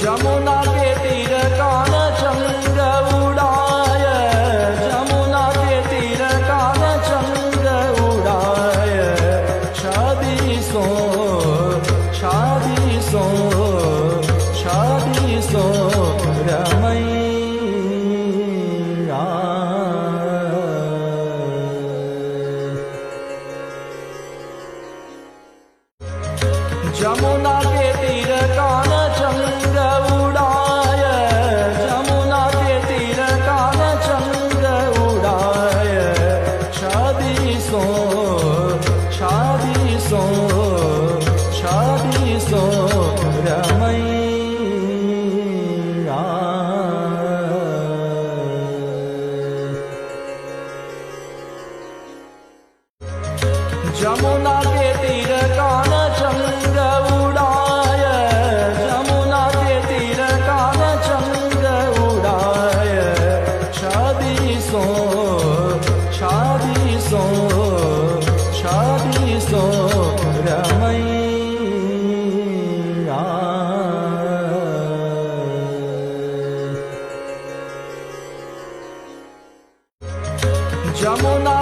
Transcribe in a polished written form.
जमुना के तीर कान चंद्र उड़ाय, जमुना के तीर कान चंद्र उड़ाय। छब्बीसों छब्बीसों छब्बीसों रमैया। जमुना के तीर कान चंद्र उड़ाय, जमुना के तीर कान चंद्र उड़ाय। छब्बीसों छब्बीसों छब्बीसों रमैया। जमुना के तीर कान चंद्र उड़ाय, जमुना के तीर कान चंद्र उड़ाय। छब्बीसों छब्बीसों छब्बीसों रमैया। जमुना